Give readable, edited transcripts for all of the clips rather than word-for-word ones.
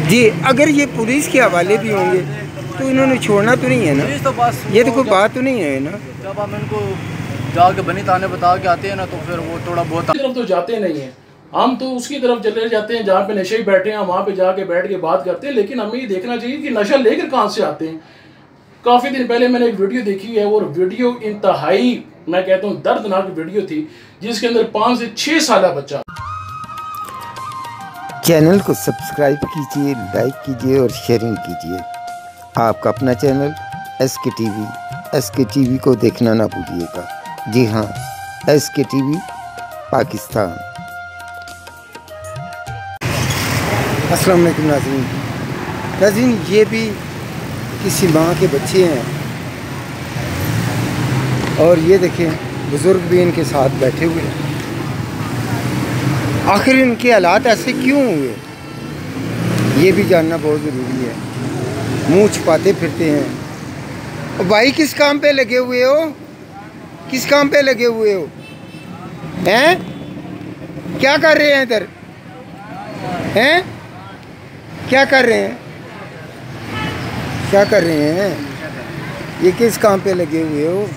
जी, अगर ये पुलिस के हवाले भी होंगे तो इन्होंने छोड़ना तो नहीं है ना, तो बस ये तो कोई बात तो नहीं है ना। जब हम इनको जाके बनी ताने बता के आते हैं ना तो फिर वो थोड़ा बहुत तरफ तो जाते नहीं हैं, हम तो उसकी तरफ चले जाते हैं जहाँ पे नशे ही बैठे हैं, वहाँ पे जाके बैठ के बात करते हैं। लेकिन हमें ये देखना चाहिए कि नशा लेकर कहाँ से आते हैं। काफ़ी दिन पहले मैंने एक वीडियो देखी है और वीडियो इंतहाई मैं कहता हूँ दर्दनाक वीडियो थी, जिसके अंदर 5 से 6 साल बच्चा। चैनल को सब्सक्राइब कीजिए, लाइक कीजिए और शेयरिंग कीजिए। आपका अपना चैनल SK TV को देखना ना भूलिएगा। जी हाँ, SK TV पाकिस्तान। अस्सलाम वालेकुम नाज़रीन, ये भी किसी माँ के बच्चे हैं और ये देखें बुज़ुर्ग भी इनके साथ बैठे हुए हैं। आखिर इनके हालात ऐसे क्यों हुए, ये भी जानना बहुत ज़रूरी है। मुंह छुपाते फिरते हैं। और भाई किस काम पे लगे हुए हो, किस काम पे लगे हुए हो हैं? क्या कर रहे हैं इधर हैं? क्या कर रहे हैं, क्या कर रहे हैं? ये किस काम पे लगे हुए हो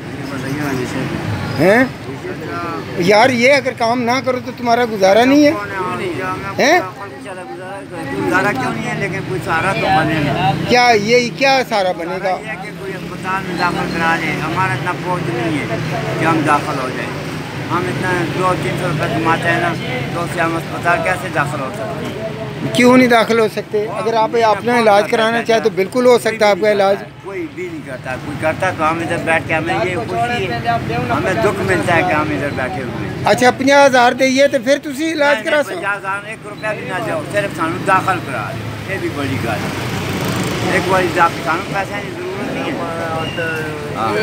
हैं? यार ये अगर काम ना करो तो तुम्हारा गुजारा नहीं है हैं? गुजारा क्यों नहीं है, लेकिन कोई सहारा तो बनेगा। क्या ये क्या सहारा बनेगा? कि कोई अस्पताल में दाखिल करा ले, हमारा इतना पहुँच नहीं है कि हम दाखिल हो जाए। हम इतना 200-300 रुपये कमाते हैं ना, तो उससे हम अस्पताल कैसे दाखिल हो सकते हैं? क्यों नहीं दाखिल हो सकते? अगर आप अपना इलाज कराना चाहे तो बिल्कुल हो सकता है आपका इलाज। कोई भी नहीं करता, कोई करता तो हम इधर बैठ के हमें ये खुशी है, हमें दुख मिलता है कि हम इधर बैठे हुए हैं। अच्छा 50,000 दे तो फिर तुम इलाज करा सको। 50,000 1 रुपया भी ना जाओ, सिर्फ सानू दाखिल करा दे, ये भी बड़ी गल है। एक बार सानू पैसे की जरूरत नहीं है।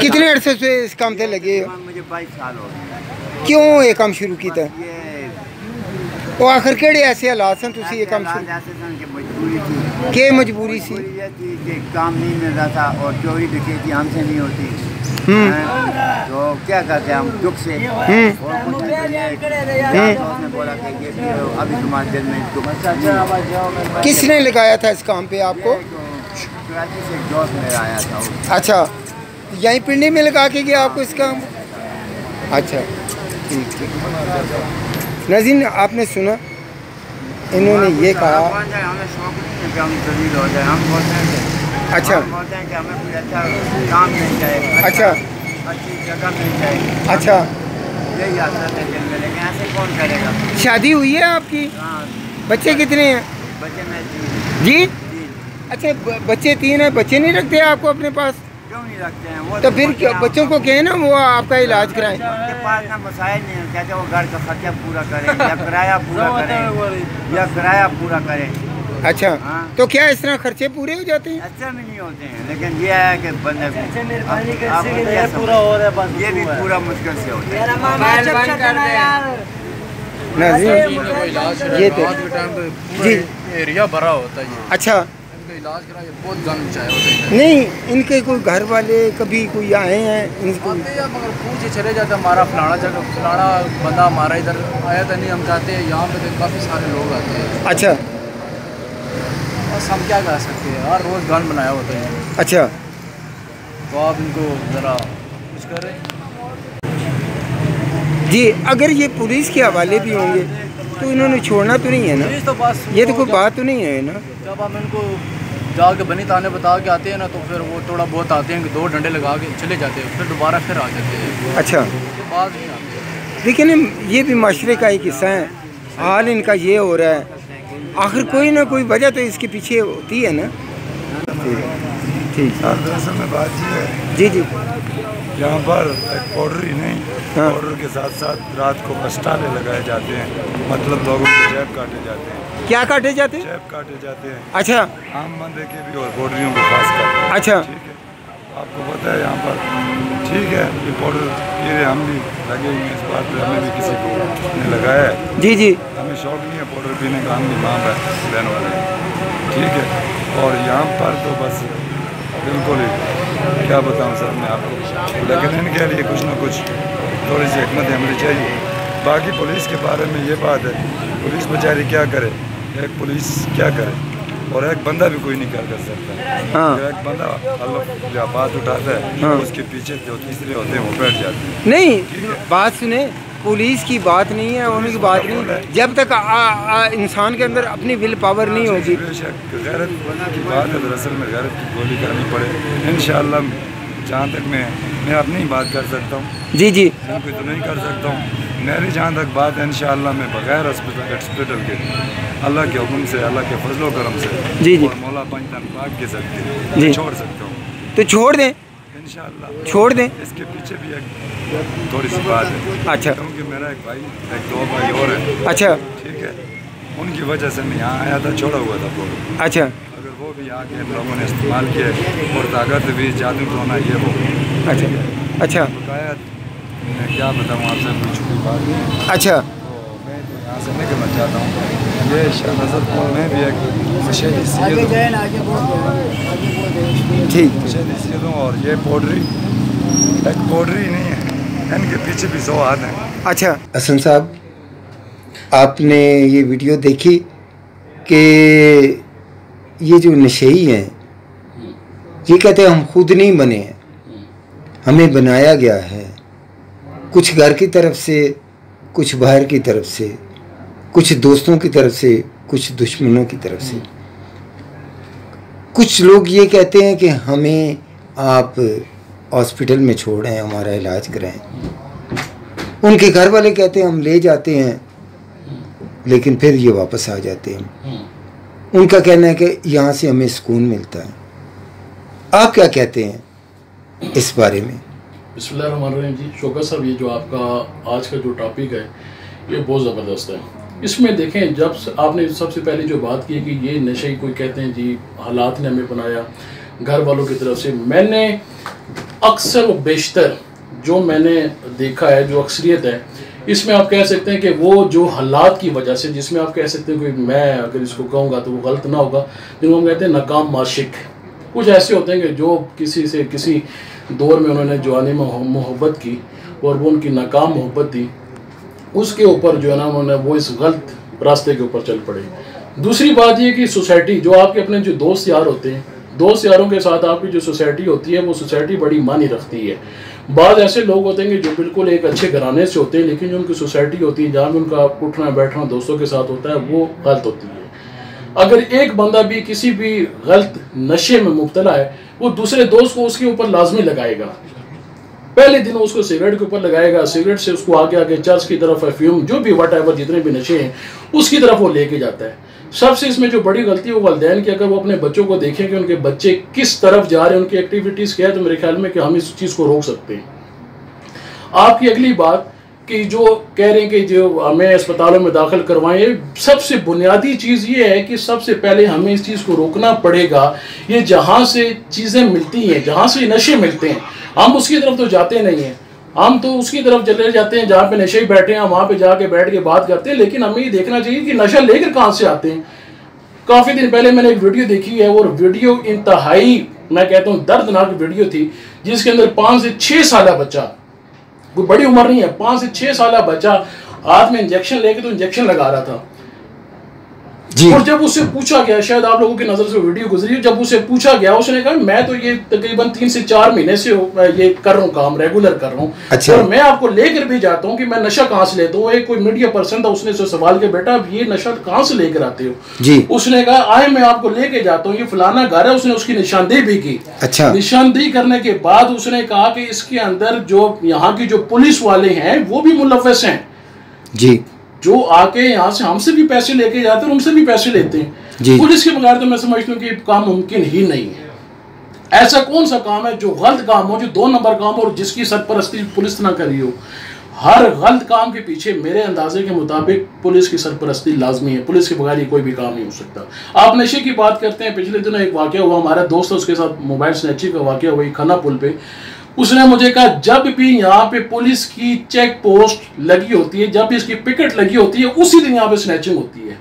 कितने अरसे से इस काम से लगे हो? मुझे 22 साल हो गए। क्यों ये काम शुरू किया? वो आखिर केड़े ऐसे हालात सन तुसी ये काम शुरू के मजबूरी सी? काम नहीं मिल रहा था और चोरी डकैती हमसे नहीं होती, तो क्या करते हैं हम दुख से। उसने बोला कि ये अभी तुम्हारे दिल में दुख। किसने लगाया था इस काम पे आपको? कराची से एक दोस्त मेरा आया था। अच्छा, यहीं पिंडी में लगा के गया आपको इस काम? अच्छा ठीक है। नाज़रीन आपने सुना, इन्होंने ये कहा हमें शौक नहीं है कि हम जलील हो जाए। हम बोलते हैं कि अच्छा बोलते हैं कि हमें कोई अच्छा काम मिल जाए, अच्छा अच्छी जगह मिल जाए। अच्छा, यही आशा है दिल में, लेकिन ऐसे कौन करेगा? शादी हुई है आपकी? हाँ। बच्चे कितने हैं? बच्चे में जी? अच्छा बच्चे 3 हैं। बच्चे नहीं रखते आपको अपने पास? क्यों नहीं रखते हैं? वो तो फिर बच्चों को कहें ना वो आपका इलाज कराएं। उनके पास ना मसाइल नहीं है, कहते वो घर का खर्चा पूरा करें या किराया पूरा करें या किराया पूरा करें। अच्छा हाँ। तो क्या इस तरह खर्चे पूरे हो जाते हैं? अच्छा में नहीं होते हैं, लेकिन ये है कि बंदे पूरा हो रहा है, ये भी पूरा मुश्किल से होता है। ये तो जी एरिया भरा होता है। अच्छा इलाज कराए बहुत जान चाहे होते हैं। नहीं, इनके कोई घर वाले कभी कोई आए हैं इनको? आते हैं मगर पूछे चले जाते हैं, हमारा फलाना जगह फलाना बंदा हमारा इधर आया था नहीं, हम चाहते हैं यहाँ पे तो काफ़ी सारे लोग आते हैं। अच्छा बस हम क्या कर सकते हैं, हर रोज़ गन बनाया होता है। अच्छा तो आप इनको ज़रा कुछ करें। जी, अगर ये पुलिस के हवाले भी होंगे तो इन्होंने छोड़ना तो नहीं है ना, तो बस ये तो कोई बात तो नहीं है ना। जब हम इनको जाके बनी ताने बता के आते हैं ना तो फिर वो थोड़ा बहुत आते हैं कि 2 डंडे लगा के चले जाते हैं, फिर दोबारा फिर आ जाते हैं। अच्छा उसके बाद नहीं आते। लेकिन ये भी माशरे का एक हिस्सा है। हाल इनका ये हो रहा है, आखिर कोई ना कोई वजह तो इसके पीछे होती है ना। ठीक दरअसल में बात ये है जी जी, यहाँ पर एक पाउडर ही नहीं, हाँ। पाउडर के साथ साथ रात को कस्टाले लगाए जाते हैं, मतलब लोगों के जेब काटे जाते हैं। क्या काटे जाते हैं? जेब काटे जाते हैं। अच्छा आम बंदे के भी और पाउडरियों के खास कर। अच्छा ठीक है, आपको पता है यहाँ पर ठीक है ये पाउडर ये हम भी लगे हुए हैं, इस बात पर हमें भी किसी को ने लगाया है। जी जी, हमें शौक नहीं है पाउडर पीने का, हम भी माँ बहन वाले हैं। ठीक है, और यहाँ पर तो बस बिल्कुल ही क्या बताऊँ सर मैं आपको, लेकिन इनके लिए कुछ ना कुछ थोड़ी सी हिकमत अमली चाहिए। बाकी पुलिस के बारे में ये बात है, पुलिस बेचारी क्या करे, एक पुलिस क्या करे, और एक बंदा भी कोई नहीं कर सकता। हाँ। एक बंदा अल्लाह बात उठाता है, हाँ। उसके पीछे जो तीसरे होते हैं वो बैठ जाते हैं। नहीं, बात सुने, पुलिस की बात नहीं है, उनकी बात नहीं, जब तक इंसान के अंदर अपनी विल पावर नहीं होगी। बेशक गैरत की बात है, दरअसल में गैरत की गोली करनी पड़े इंशाअल्लाह। जहाँ तक मैं अपनी बात कर सकता हूँ, जी जी, कोई तो नहीं कर सकता हूँ। मेरी जहाँ तक बात है इंशाअल्लाह मैं बगैर हॉस्पिटल के अल्लाह के हुक्म से, अल्लाह के फजलो करम से जी जी, और मौला पंचतन पाक के सकते जी छोड़ सकता हूँ। तो छोड़ दें, इंशाअल्लाह छोड़ दें। इसके पीछे भी एक थोड़ी सी बात है। अच्छा। क्योंकि मेरा एक भाई, एक दो भाई और है। अच्छा। ठीक है, उनकी वजह से मैं यहाँ आया था, छोड़ा हुआ था पूरा। अच्छा। अगर वो भी आके इन लोगों ने इस्तेमाल किए और ताकत भी, जादू टोना, ये वो। अच्छा। अच्छा। बकाया मैं क्या बताऊँ आपसे, कुछ भी बात नहीं। अच्छा। तो मैं तो यहाँ से निकलना चाहता हूँ। ये शाहनजरपुर में भी एक मशहूर सीयत ठीक, हूँ और ये पोड्री एक पोड्री नहीं है, इनके पीछे भी 100 हाथ हैं। अच्छा हसन साहब, आपने ये वीडियो देखी कि ये जो नशेई हैं ये कहते हैं हम खुद नहीं बने हैं, हमें बनाया गया है, कुछ घर की तरफ से, कुछ बाहर की तरफ से, कुछ दोस्तों की तरफ से, कुछ दुश्मनों की तरफ से। कुछ लोग ये कहते हैं कि हमें आप हॉस्पिटल में छोड़ें, हमारा इलाज कराएं। उनके घर वाले कहते हैं हम ले जाते हैं, लेकिन फिर ये वापस आ जाते हैं। उनका कहना है कि यहाँ से हमें सुकून मिलता है। आप क्या कहते हैं इस बारे में? बिस्मिल्लाहिर्रहमानिर्रहीम जी, शौकत साहब, ये जो आपका आज का जो टॉपिक है ये बहुत ज़बरदस्त है। इसमें देखें, जब आपने सबसे पहले जो बात की कि ये नशे कोई कहते हैं जी हालात ने हमें बनाया, घर वालों की तरफ से, मैंने अक्सर व बेशतर जो मैंने देखा है, जो अक्सरियत है, इसमें आप कह सकते हैं कि वो जो हालात की वजह से, जिसमें आप कह सकते हैं कि मैं अगर इसको कहूँगा तो वो गलत ना होगा, जिनको हम कहते हैं नाकाम माशिक। कुछ ऐसे होते हैं कि जो किसी से किसी दौर में उन्होंने जवानी में मोहब्बत की और वो उनकी नाकाम मोहब्बत थी, उसके ऊपर जो है ना उन्होंने वो इस गलत रास्ते के ऊपर चल पड़े। दूसरी बात ये कि सोसाइटी, जो आपके अपने जो दोस्त यार होते हैं, दोस्त यारों के साथ आपकी जो सोसाइटी होती है वो सोसाइटी बड़ी मानी रखती है। बाद ऐसे लोग होते हैं कि जो बिल्कुल एक अच्छे घराने से होते हैं, लेकिन जो उनकी सोसाइटी होती है जहाँ भी उनका उठना बैठना दोस्तों के साथ होता है वो गलत होती है। अगर एक बंदा भी किसी भी गलत नशे में मुब्तला है, वो दूसरे दोस्त को उसके ऊपर लाजमी लगाएगा। पहले दिन उसको सिगरेट के ऊपर लगाएगा, सिगरेट से उसको आगे आगे चर्च की तरफ, अफ्यूम, जो भी वट एवर जितने भी नशे हैं उसकी तरफ वो लेके जाता है। सबसे इसमें जो बड़ी गलती है वो वालिदैन की, अगर वो अपने बच्चों को देखें कि उनके बच्चे किस तरफ जा रहे हैं, उनकी एक्टिविटीज़ क्या है, तो मेरे ख्याल में कि हम इस चीज़ को रोक सकते हैं। आपकी अगली बात कि जो कह रहे हैं कि जो हमें अस्पतालों में दाखिल करवाएं, सबसे बुनियादी चीज़ ये है कि सबसे पहले हमें इस चीज़ को रोकना पड़ेगा। ये जहाँ से चीज़ें मिलती हैं, जहाँ से नशे मिलते हैं, हम उसकी तरफ तो जाते नहीं हैं, हम तो उसकी तरफ चले जाते हैं जहाँ पे नशे ही बैठे हैं, वहाँ पे जाके बैठ के बात करते हैं। लेकिन हमें ये देखना चाहिए कि नशा लेकर कहाँ से आते हैं। काफ़ी दिन पहले मैंने एक वीडियो देखी है और वीडियो इंतहाई, मैं कहता हूँ दर्दनाक वीडियो थी, जिसके अंदर 5 से 6 साल बच्चा, कोई बड़ी उम्र नहीं है, 5 से 6 साल बच्चा हाथ में इंजेक्शन लेके तो इंजेक्शन लगा रहा था जी। और जब उससे पूछा गया, शायद आप लोगों की नजर से वीडियो गुजरी, जब उससे पूछा गया उसने कहा मैं तो ये तकरीबन 3 से 4 महीने से ये कर रहा हूँ, काम रेगुलर कर रहा हूँ। अच्छा। और मैं आपको लेकर भी जाता हूँ कि मैं नशा कहाँ से लेता हूँ। एक कोई मीडिया पर्सन था, उसने से सवाल किया, बेटा ये नशा कहाँ से लेकर आते हो जी? उसने कहा आए मैं आपको लेके जाता हूँ, ये फलाना घर है। उसने उसकी निशानदेही भी की। अच्छा। निशानदेही करने के बाद उसने कहा कि इसके अंदर जो यहाँ की जो पुलिस वाले हैं वो भी मुलव्वस हैं जी, जो आके यहाँ से हमसे भी पैसे लेके जाते हैं, उनसे भी पैसे लेते हैं। पुलिस के बगैर तो मैं समझता हूँ कि काम मुमकिन ही नहीं है। ऐसा कौन सा काम है जो गलत काम हो, जो 2 नंबर काम हो और जिसकी सरपरस्ती पुलिस ना करी हो? हर गलत काम के पीछे मेरे अंदाजे के मुताबिक पुलिस की सरपरस्ती लाजमी है। पुलिस के बगैर कोई भी काम नहीं हो सकता। आप नशे की बात करते हैं, पिछले दिनों एक वाकया हुआ, हमारा दोस्त उसके साथ मोबाइल स्नैचिंग का वाकया हुआ खन्ना पुल पे। उसने मुझे कहा जब भी यहाँ पे पुलिस की चेक पोस्ट लगी होती है, जब भी इसकी पिकेट लगी होती है, उसी दिन यहाँ पे स्नैचिंग होती है,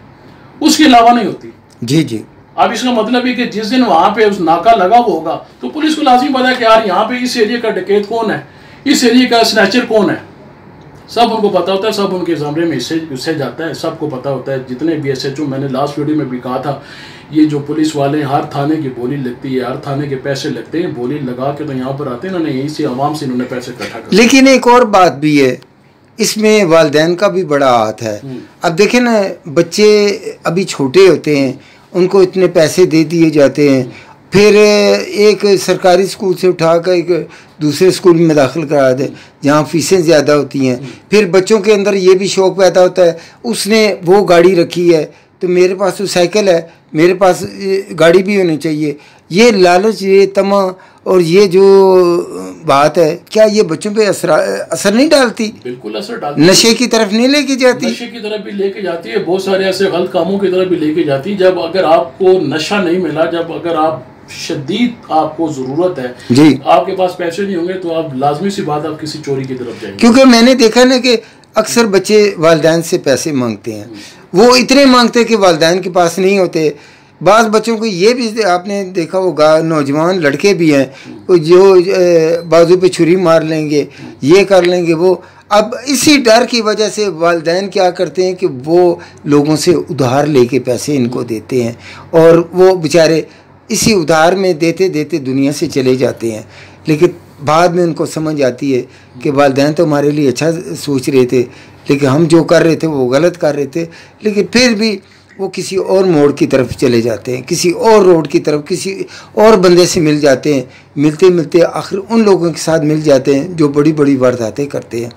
उसके अलावा नहीं होती जी जी। अब इसका मतलब है कि जिस दिन वहां पे उस नाका लगा हुआ होगा तो पुलिस को लाजमी पता है कि यार यहाँ पे इस एरिया का डकैत कौन है, इस एरिया का स्नैचर कौन है। सब उनको पता होता है, सब उनके ज़मरे में इससे जाता है, सबको पता होता है। जितने भी SHO, मैंने लास्ट वीडियो में भी कहा था, ये जो पुलिस वाले हर थाने की बोली लगती है, हर थाने के पैसे लगते हैं, बोली लगा के तो यहाँ पर आते हैं, इन्होंने यहीं से आवाम से इन्होंने पैसे इकट्ठा कर। लेकिन एक और बात भी है, इसमें वालिदैन का भी बड़ा हाथ है। अब देखें ना, बच्चे अभी छोटे होते हैं, उनको इतने पैसे दे दिए जाते हैं, फिर एक सरकारी स्कूल से उठाकर एक दूसरे स्कूल में दाखिल करा दे जहाँ फीसें ज़्यादा होती हैं। फिर बच्चों के अंदर ये भी शौक़ पैदा होता है, उसने वो गाड़ी रखी है तो मेरे पास तो साइकिल है, मेरे पास गाड़ी भी होनी चाहिए। ये लालच, ये तमा और ये जो बात है, क्या ये बच्चों पे असर नहीं डालती? बिल्कुल असर डालती। नशे की तरफ नहीं लेके जाती? नशे की तरफ भी लेके जाती है, बहुत सारे ऐसे गलत कामों की तरफ भी लेके जाती है। जब अगर आपको नशा नहीं मिला, जब अगर आप शदीद आपको ज़रूरत है जी, आपके पास पैसे नहीं होंगे, तो आप लाजमी सी बात आप किसी चोरी की तरफ जाएंगे। क्योंकि मैंने देखा ना कि अक्सर बच्चे वालिदैन से पैसे मांगते हैं, वो इतने मांगते हैं कि वालिदैन के पास नहीं होते। बाज़ बच्चों को ये भी आपने देखा होगा, नौजवान लड़के भी हैं जो बाजू पे छुरी मार लेंगे, ये कर लेंगे वो। अब इसी डर की वजह से वालिदैन क्या करते हैं कि वो लोगों से उधार लेके पैसे इनको देते हैं, और वो बेचारे इसी उधार में देते देते दुनिया से चले जाते हैं। लेकिन बाद में उनको समझ आती है कि वालिदैन तो हमारे लिए अच्छा सोच रहे थे, लेकिन हम जो कर रहे थे वो गलत कर रहे थे। लेकिन फिर भी वो किसी और मोड़ की तरफ चले जाते हैं, किसी और रोड की तरफ, किसी और बंदे से मिल जाते हैं। मिलते मिलते आखिर उन लोगों के साथ मिल जाते हैं जो बड़ी बड़ी वारदातें करते हैं।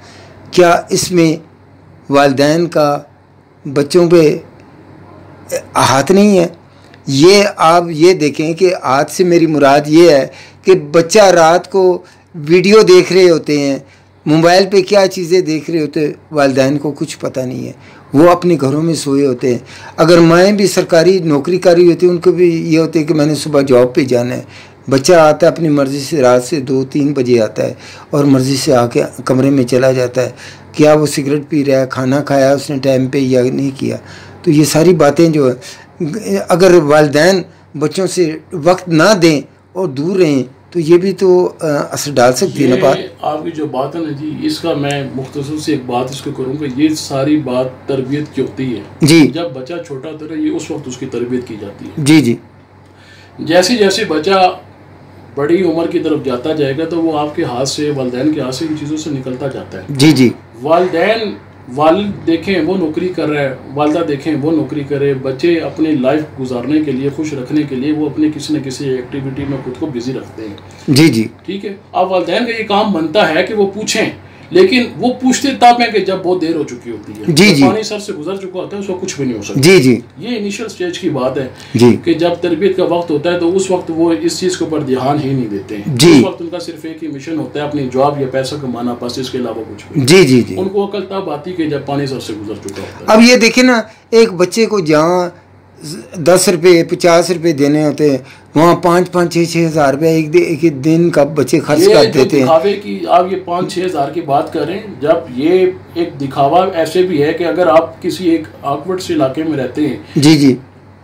क्या इसमें वालिदैन का बच्चों पे हाथ नहीं है? ये आप ये देखें कि आज से मेरी मुराद ये है कि बच्चा रात को वीडियो देख रहे होते हैं, मोबाइल पे क्या चीज़ें देख रहे होते हैं, वालिदैन को कुछ पता नहीं है, वो अपने घरों में सोए होते हैं। अगर माएँ भी सरकारी नौकरी कर रही होती हैं, उनको भी ये होता है कि मैंने सुबह जॉब पे जाना है। बच्चा आता है अपनी मर्ज़ी से, रात से 2-3 बजे आता है और मर्ज़ी से आके कमरे में चला जाता है। क्या वो सिगरेट पी रहा है, खाना खाया उसने टाइम पे या नहीं किया? तो ये सारी बातें जो है, अगर वालिदैन बच्चों से वक्त ना दें और दूर रहें तो ये भी तो असर डाल सकती है ना। बात आपकी जो बात है ना जी, इसका मैं मुख्तसर से एक बात इसको करूँगा। ये सारी बात तरबियत की होती है जी। जब बच्चा छोटा होता है, ये उस वक्त उसकी तरबियत की जाती है। जी जी। जैसे जैसे बच्चा बड़ी उम्र की तरफ जाता जाएगा तो वो आपके हाथ से, वालिदैन के हाथ से इन चीज़ों से निकलता जाता है। जी जी। वालिद देखें वो नौकरी कर रहा है, वालिदा देखें वो नौकरी करे, बच्चे अपनी लाइफ गुजारने के लिए, खुश रखने के लिए वो अपने किसी न किसी एक्टिविटी में खुद को बिजी रखते हैं। जी जी। ठीक है। अब वालिदैन का ये काम बनता है कि वो पूछें, लेकिन वो पूछते तब है कि जब बहुत देर हो चुकी होती है। जी जी। पानी सर से गुजर चुका होता है, उसको कुछ भी नहीं हो सकता। जी जी। ये इनिशियल स्टेज की बात है जी, कि जब तरबियत का वक्त होता है तो उस वक्त वो इस चीज़ के ऊपर ध्यान ही नहीं देते हैं। जी। उस वक्त उनका सिर्फ एक ही मिशन होता है, अपनी जॉब या पैसा कमाना, बस, इसके अलावा कुछ भी। जी जी जी। उनको अकल तब आती कि जब पानी सर से गुजर चुका होता है। अब ये देखे ना, एक बच्चे को जहाँ 10 रुपये 50 रुपये देने होते हैं, वहाँ 5-5, 6-6 हज़ार रुपये एक दिन का बच्चे खर्च कर देते हैं। दिखावे की आप ये 5-6 हज़ार की बात करें, जब ये एक दिखावा ऐसे भी है कि अगर आप किसी एक ऑकवर्ड से इलाके में रहते हैं, जी जी,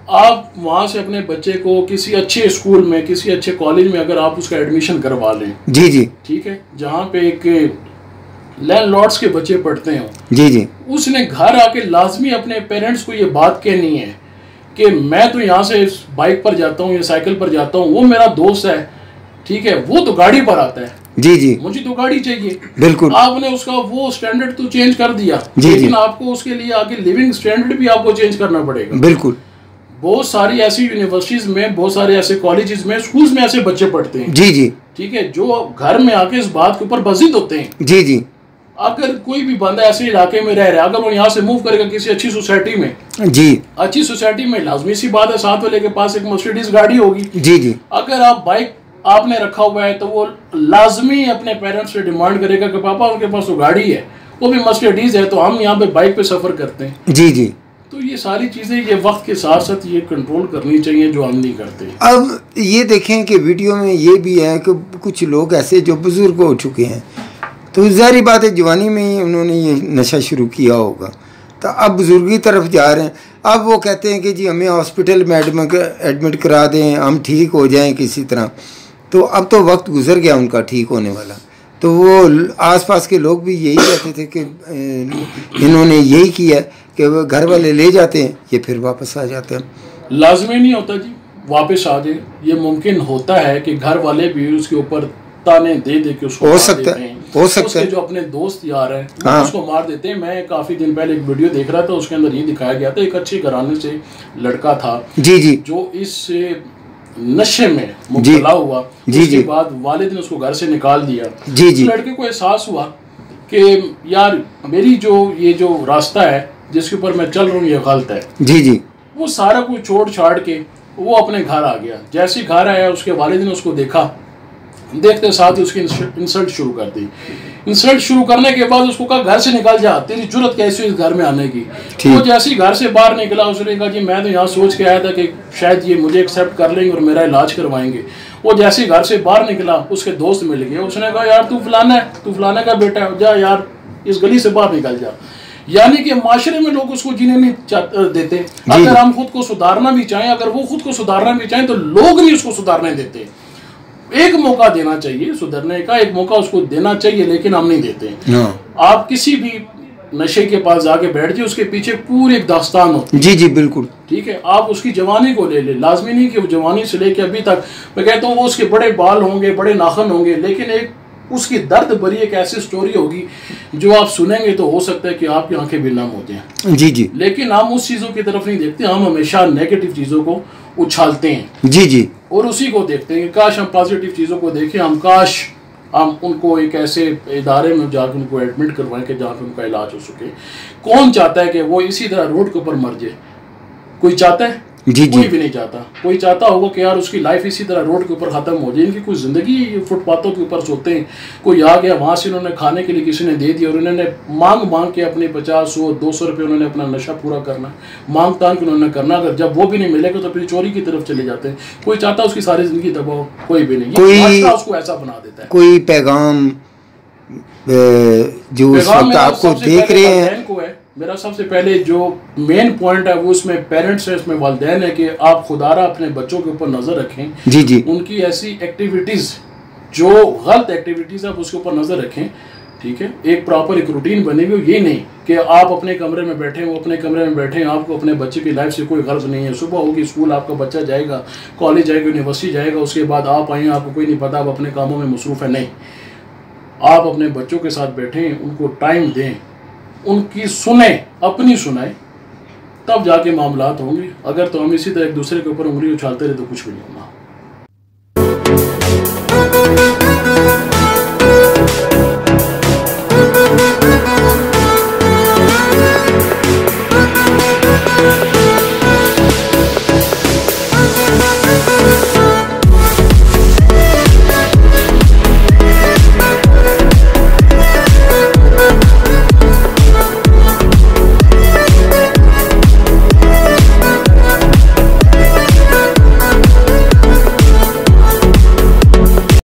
आप वहाँ से अपने बच्चे को किसी अच्छे स्कूल में, किसी अच्छे कॉलेज में अगर आप उसका एडमिशन करवा लें, जी जी, ठीक है, जहाँ पे एक लैंडलॉर्ड्स के बच्चे पढ़ते हैं, जी जी, उसने घर आके लाजमी अपने पेरेंट्स को ये बात कहनी है कि मैं तो यहाँ से बाइक पर जाता हूँ या साइकिल पर जाता हूँ, वो मेरा दोस्त है, ठीक है, वो तो गाड़ी पर आता है, जी जी, मुझे तो गाड़ी चाहिए। बिल्कुल। आपने उसका वो स्टैंडर्ड तो चेंज कर दिया, लेकिन आपको उसके लिए आगे लिविंग स्टैंडर्ड भी आपको चेंज करना पड़ेगा। बिल्कुल। बहुत सारी ऐसी यूनिवर्सिटीज में, बहुत सारे ऐसे कॉलेजेस में, स्कूल्स में ऐसे बच्चे पढ़ते हैं, जी जी, ठीक है, जो घर में आके इस बात के ऊपर बजिद होते हैं। जी जी। अगर कोई भी बंदा ऐसे इलाके में रह रहा है, अगर वो यहाँ से मूव करेगा किसी अच्छी सोसाइटी में, जी, अच्छी सोसाइटी में, लाजमी सी बात है साथ वाले के पास एक मर्सिडीज गाड़ी होगी। जी जी। अगर आप बाइक आपने रखा हुआ है तो वो लाजमी अपने पेरेंट्स से डिमांड करेगा कि पापा उनके पास तो गाड़ी है, वो भी मर्सिडीज है, तो हम यहाँ पे बाइक पे सफर करते हैं। जी जी। तो ये सारी चीजें ये वक्त के साथ साथ ये कंट्रोल करनी चाहिए, जो हम नहीं करते। अब ये देखें कि वीडियो में ये भी है कि कुछ लोग ऐसे जो बुजुर्ग हो चुके हैं, तो ज़ाहिर बात है जवानी में ही उन्होंने ये नशा शुरू किया होगा, तो अब बुजुर्गी तरफ जा रहे हैं। अब वो कहते हैं कि जी हमें हॉस्पिटल में एडमिट करा दें, हम ठीक हो जाएं किसी तरह। तो अब तो वक्त गुजर गया उनका ठीक होने वाला। तो वो आसपास के लोग भी यही कहते थे कि इन्होंने यही किया कि वो घर वाले ले जाते हैं, ये फिर वापस आ जाते हैं। लाजमी नहीं होता जी वापस आ जाए, ये मुमकिन होता है कि घर वाले भी उसके ऊपर ताने दे दे के उसको हो मार सकता देते है, हैं। हो सकता उसके है। जो अपने दोस्त यार हैं वो हाँ। उसको मार देते हैं। मैं काफी दिन पहले एक वीडियो देख रहा था, उसके अंदर ये दिखाया गया था, एक अच्छे घराने से लड़का था जी जी जो इस नशे में मुब्तला हुआ। जी, उसके जी। बाद वालिद ने उसको घर से निकाल दिया। जी, जी। उस लड़के को एहसास हुआ कि यार मेरी ये जो रास्ता है जिसके ऊपर मैं चल रहा हूँ ये गलत है। जी जी वो सारा कुछ छोड़ छाड़ के वो अपने घर आ गया। जैसे ही घर आया उसके वालिद ने उसको देखा, देखते साथ ही उसकी इंसल्ट शुरू कर दी। इंसल्ट शुरू करने के बाद उसको कहा घर से निकल जा, तेरी जुर्रत कैसी हुई इस घर में आने की। वो जैसे ही घर से बाहर निकला उसने कहा जी मैं तो यहाँ सोच के आया था कि शायद ये मुझे एक्सेप्ट कर लेंगे और मेरा इलाज करवाएंगे। वो जैसे ही घर से बाहर निकला उसके दोस्त मिल गए, उसने कहा यार तू फलाना है, तू फलाना का बेटा है, जा यार इस गली से बाहर निकल जा। यानी कि माशरे में लोग उसको जीने नहीं देते। अगर हम खुद को सुधारना भी चाहें, अगर वो खुद को सुधारना भी चाहें तो लोग नहीं उसको सुधारने देते। एक मौका देना चाहिए सुधरने का, एक मौका उसको देना चाहिए, लेकिन हम नहीं देते। आप किसी भी नशे के पास जाके बैठ जाए, उसके पीछे पूरी एक दास्तान होती है। जी जी बिल्कुल ठीक है, आप उसकी जवानी को ले ले, लाजमी नहीं कि वो जवानी से लेके अभी तक, मैं कहता हूँ वो उसके बड़े बाल होंगे, बड़े नाखन होंगे, लेकिन एक उसकी दर्द भरी एक ऐसी स्टोरी होगी जो आप सुनेंगे तो हो सकता है कि आपकी आंखें भी नम हो जाएं। जी जी लेकिन हम उस चीज़ों की तरफ नहीं देखते, हम हमेशा नेगेटिव चीज़ों को उछालते हैं जी जी और उसी को देखते हैं कि काश हम पॉजिटिव चीज़ों को देखें, हम काश हम उनको एक ऐसे इदारे में जाकर उनको एडमिट करवाएं कि जहाँ पे उनका इलाज हो सके। कौन चाहता है कि वो इसी तरह रोड के ऊपर मर जाए? कोई चाहता है? जी कोई भी नहीं चाहता। कोई चाहता होगा कि यार उसकी लाइफ इसी तरह रोड के ऊपर ख़त्म हो जाए, इनकी कोई ज़िंदगी फुटपाथों के ऊपर सोते हैं। कोई आ गया वहाँ से उन्होंने खाने के लिए किसी ने दे दिया और उन्होंने मांग के अपने 50, 100, 200 रुपये उन्होंने अपना नशा पूरा करना, मांग तांग के उन्होंने करना। अगर जब वो भी नहीं मिलेगा तो फिर चोरी की तरफ चले जाते हैं। कोई चाहता है उसकी सारी ज़िंदगी तबाह हो? कोई भी नहीं। कोई उसको ऐसा बना देता है। कोई पैगाम जो इस वक्त आपको देख रहे हैं को है, मेरा सबसे पहले जो मेन पॉइंट है वो उसमें पेरेंट्स है, उसमें वालिदैन है कि आप खुदारा अपने बच्चों के ऊपर नज़र रखें। जी जी उनकी ऐसी एक्टिविटीज़ जो गलत एक्टिविटीज़ है आप उसके ऊपर नज़र रखें। ठीक है, एक प्रॉपर एक रूटीन बनी हुई, ये नहीं कि आप अपने कमरे में बैठे, वो अपने कमरे में बैठे, आपको अपने बच्चे की लाइफ से कोई गर्ज नहीं है। सुबह होगी स्कूल, आपका बच्चा जाएगा, कॉलेज जाएगा, यूनिवर्सिटी जाएगा, उसके बाद आप आएँ, आपको कोई नहीं पता, आप अपने कामों में मसरूफ़ है। नहीं, आप अपने बच्चों के साथ बैठें, उनको टाइम दें, उनकी सुने, अपनी सुनाएं, तब जाके मामलात होंगे। अगर तो हम इसी तरह एक दूसरे के ऊपर उंगली उछालते रहे तो कुछ भी नहीं होगा।